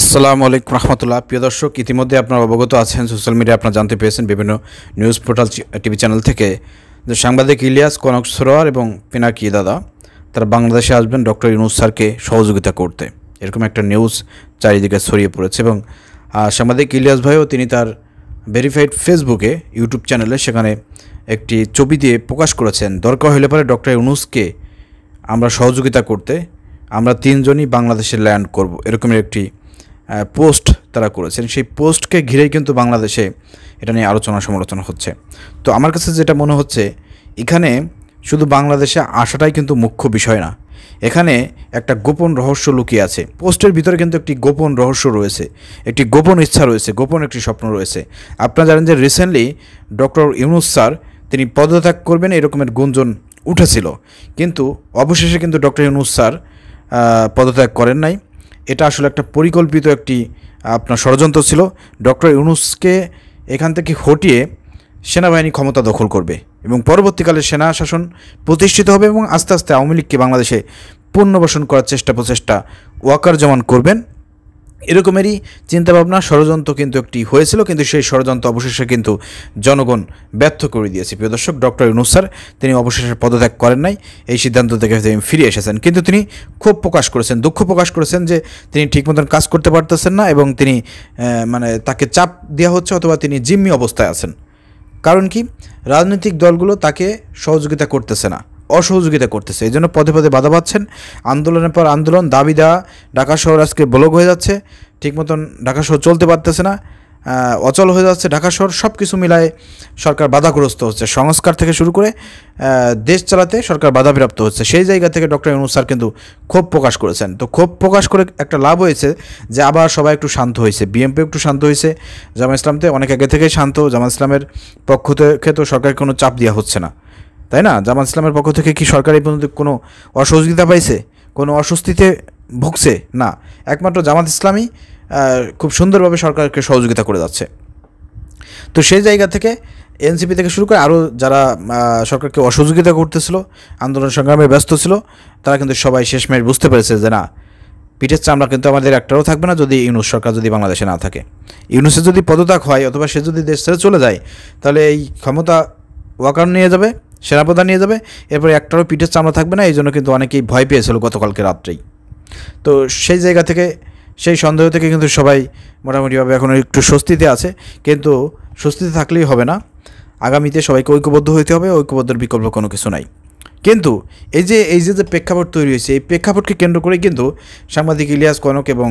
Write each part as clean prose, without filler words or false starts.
আসসালামু আলাইকুম রহমতুল্লাহ। প্রিয় দর্শক, ইতিমধ্যে আপনারা অবগত আছেন, সোশ্যাল মিডিয়া আপনারা জানতে পেরেছেন বিভিন্ন নিউজ পোর্টাল টিভি চ্যানেল থেকে যে সাংবাদিক ইলিয়াস কনক সরোয়ার এবং পিনাকি দাদা তারা বাংলাদেশে আসবেন ডক্টর ইউনূস স্যারকে সহযোগিতা করতে, এরকম একটা নিউজ চারিদিকে ছড়িয়ে পড়েছে। এবং সাংবাদিক ইলিয়াস ভাইও তিনি তার ভেরিফাইড ফেসবুকে ইউটিউব চ্যানেলে সেখানে একটি ছবি দিয়ে প্রকাশ করেছেন, দরকার হলে পরে ডক্টর ইউনূসকে আমরা সহযোগিতা করতে আমরা তিনজনই বাংলাদেশে ল্যান্ড করব, এরকমের একটি পোস্ট তারা করেছেন। সেই পোস্টকে ঘিরেই কিন্তু বাংলাদেশে এটা নিয়ে আলোচনা সমালোচনা হচ্ছে। তো আমার কাছে যেটা মনে হচ্ছে, এখানে শুধু বাংলাদেশে আসাটাই কিন্তু মুখ্য বিষয় না, এখানে একটা গোপন রহস্য লুকিয়ে আছে। পোস্টের ভিতরে কিন্তু একটি গোপন রহস্য রয়েছে, একটি গোপন ইচ্ছা রয়েছে, গোপন একটি স্বপ্ন রয়েছে। আপনারা জানেন যে রিসেন্টলি ডক্টর ইউনূস স্যার তিনি পদত্যাগ করবেন এরকমের গুঞ্জন উঠেছিল, কিন্তু অবশেষে কিন্তু ডক্টর ইউনূস স্যার পদত্যাগ করেন নাই। এটা আসলে একটা পরিকল্পিত একটি আপনার ষড়যন্ত্র ছিল। ডক্টর ইউনূসকে এখান থেকে হটিয়ে সেনাবাহিনী ক্ষমতা দখল করবে এবং পরবর্তীকালে সেনা শাসন প্রতিষ্ঠিত হবে এবং আস্তে আস্তে আওয়ামী লীগকে বাংলাদেশে পুনর্বাসন করার প্রচেষ্টা ওয়াকারুজ্জামান করবেন, এরকমেরই চিন্তাভাবনা ষড়যন্ত্র কিন্তু একটি হয়েছিল। কিন্তু সেই ষড়যন্ত্র অবশেষে কিন্তু জনগণ ব্যর্থ করে দিয়েছে। প্রিয় দর্শক, ডক্টর ইউনূস স্যার তিনি অবশেষে পদত্যাগ করেন নাই, এই সিদ্ধান্ত থেকে তিনি ফিরে এসেছেন। কিন্তু তিনি ক্ষোভ প্রকাশ করেছেন, দুঃখ প্রকাশ করেছেন যে তিনি ঠিক মতন কাজ করতে পারতেছেন না এবং তিনি তাকে চাপ দেওয়া হচ্ছে অথবা তিনি জিম্মি অবস্থায় আছেন। কারণ কি, রাজনৈতিক দলগুলো তাকে সহযোগিতা করতেছে না, অসহযোগিতা করতেছে, এই জন্য পদে পদে বাধা পাচ্ছেন। আন্দোলনের পর আন্দোলন, দাবি দেওয়া, ঢাকা শহর আজকে ব্লক হয়ে যাচ্ছে, ঠিক মতন ঢাকা শহর চলতে পারতেছে না, অচল হয়ে যাচ্ছে ঢাকা শহর। সব কিছু মিলায়ে সরকার বাধাগ্রস্ত হচ্ছে, সংস্কার থেকে শুরু করে দেশ চালাতে সরকার বাধাপ্রাপ্ত হচ্ছে। সেই জায়গা থেকে ডক্টর ইউনূস স্যার কিন্তু ক্ষোভ প্রকাশ করেছেন। তো ক্ষোভ প্রকাশ করে একটা লাভ হয়েছে যে আবার সবাই একটু শান্ত হয়েছে, বিএনপি একটু শান্ত হয়েছে, জামাত ইসলামতে অনেক আগে থেকেই শান্ত। জামাত ইসলামের পক্ষ থেকে তো সরকারকে কোনো চাপ দেওয়া হচ্ছে না, তাই না? জামাত ইসলামের পক্ষ থেকে কি সরকার এই পর্যন্ত কোনো অসহযোগিতা পাইছে, কোনো অস্বস্তিতে ভুগছে? না, একমাত্র জামাত ইসলামই খুব সুন্দরভাবে সরকারকে সহযোগিতা করে যাচ্ছে। তো সেই জায়গা থেকে এনসিপি থেকে শুরু করে আরও যারা সরকারকে অসহযোগিতা করতেছিল, আন্দোলন সংগ্রামে ব্যস্ত ছিল, তারা কিন্তু সবাই শেষমেশ বুঝতে পেরেছে যে না, পিঠের চামড়া কিন্তু আমাদের একটাও থাকবে না যদি ইউনূস সরকার যদি বাংলাদেশে না থাকে। ইউনূসের যদি পদত্যাগ হয় অথবা সে যদি দেশ ছেড়ে চলে যায়, তাহলে এই ক্ষমতা ওয়াকার নিয়ে যাবে, সেনাপ্রধান নিয়ে যাবে, এরপরে একটারও পিঠের চামড়া থাকবে না। এই জন্য কিন্তু অনেকেই ভয় পেয়েছিল গতকালকে রাত্রেই। তো সেই জায়গা থেকে, সেই সন্দেহ থেকে কিন্তু সবাই মোটামুটিভাবে এখন একটু স্বস্তিতে আছে। কিন্তু স্বস্তিতে থাকলেই হবে না, আগামীতে সবাইকে ঐক্যবদ্ধ হইতে হবে, ঐক্যবদ্ধের বিকল্প কোনো কিছু নাই। কিন্তু এই যে প্রেক্ষাপট তৈরি হয়েছে, এই প্রেক্ষাপটকে কেন্দ্র করেই কিন্তু সাংবাদিক ইলিয়াস কনক এবং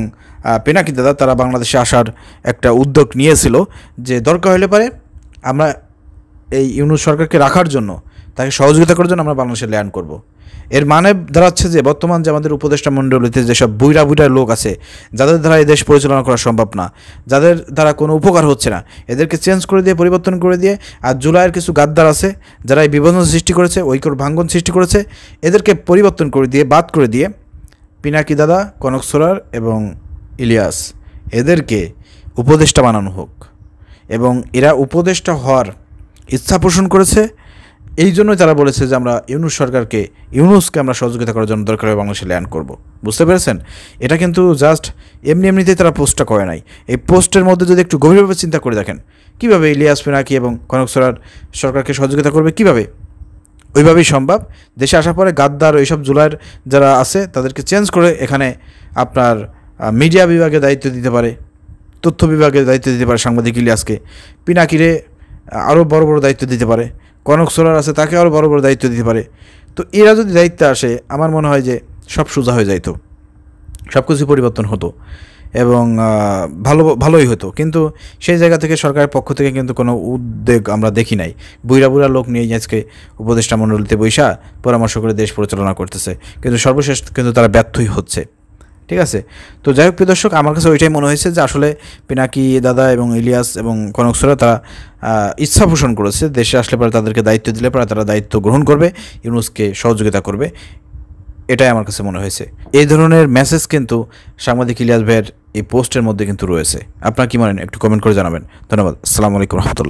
পিনাকি দাদা তারা বাংলাদেশে আসার একটা উদ্যোগ নিয়েছিল যে দরকার হলে পারে আমরা এই ইউনূস সরকারকে রাখার জন্য, তাকে সহযোগিতা করার জন্য আমরা বাংলাদেশে ল্যান্ড করব। এর মানে দাঁড়াচ্ছে যে বর্তমান যে আমাদের উপদেষ্টা মণ্ডলীতে যেসব বুইড়া লোক আছে, যাদের দ্বারা এই দেশ পরিচালনা করা সম্ভব না, যাদের দ্বারা কোনো উপকার হচ্ছে না, এদেরকে চেঞ্জ করে দিয়ে, পরিবর্তন করে দিয়ে, আর জুলাইয়ের কিছু গাদ্দার আছে যারা এই বিভাজন সৃষ্টি করেছে, ঐক্যর ভাঙ্গন সৃষ্টি করেছে, এদেরকে পরিবর্তন করে দিয়ে, বাদ করে দিয়ে পিনাকি দাদা, কনক সরোয়ার এবং ইলিয়াস এদেরকে উপদেষ্টা বানানো হোক। এবং এরা উপদেষ্টা হওয়ার ইচ্ছা পোষণ করেছে, এই জন্যই তারা বলেছে যে আমরা ইউনূসকে আমরা সহযোগিতা করার জন্য দরকার হয় বাংলাদেশে ল্যান্ড করব। বুঝতে পেরেছেন? এটা কিন্তু জাস্ট এমনিতেই তারা পোস্টটা করে নাই। এই পোস্টের মধ্যে যদি একটু গভীরভাবে চিন্তা করে দেখেন, কীভাবে ইলিয়াস, পিনাকি এবং কনক সরোয়ার সরকারকে সহযোগিতা করবে, কীভাবে? ওইভাবেই সম্ভব। দেশে আসার পরে গাদ্দার ওইসব জুলাইয়ের যারা আছে তাদেরকে চেঞ্জ করে এখানে আপনার মিডিয়া বিভাগে দায়িত্ব দিতে পারে, তথ্য বিভাগে দায়িত্ব দিতে পারে সাংবাদিক ইলিয়াসকে, পিনাকিরে আরও বড় বড় দায়িত্ব দিতে পারে, কনক সরোয়ার আছে তাকে আরও বড় বড় দায়িত্ব দিতে পারে। তো এরা যদি দায়িত্বে আসে, আমার মনে হয় যে সব সোজা হয়ে যাইতো, সব কিছু পরিবর্তন হতো এবং ভালোই হতো। কিন্তু সেই জায়গা থেকে সরকারের পক্ষ থেকে কিন্তু কোনো উদ্যোগ আমরা দেখি নাই। বুইড়া লোক নিয়ে আজকে উপদেষ্টা মণ্ডলীতে বৈশা পরামর্শ করে দেশ পরিচালনা করতেছে, কিন্তু সর্বশেষ কিন্তু তারা ব্যর্থই হচ্ছে। ঠিক আছে? তো যাই হোক প্রিয় দর্শক, আমার কাছে ওইটাই মনে হয়েছে যে আসলে পিনাকি দাদা এবং ইলিয়াস এবং কনক সরোয়ার তারা ইচ্ছা পোষণ করেছে, দেশে আসলে পরে তাদেরকে দায়িত্ব দিলে পরে তারা দায়িত্ব গ্রহণ করবে, ইউনূসকে সহযোগিতা করবে, এটাই আমার কাছে মনে হয়েছে। এই ধরনের মেসেজ কিন্তু সাংবাদিক ইলিয়াস ভাইয়ের এই পোস্টের মধ্যে কিন্তু রয়েছে। আপনারা কি মানেন একটু কমেন্ট করে জানাবেন। ধন্যবাদ। আসসালামু আলাইকুম রহমতুল্লাহ।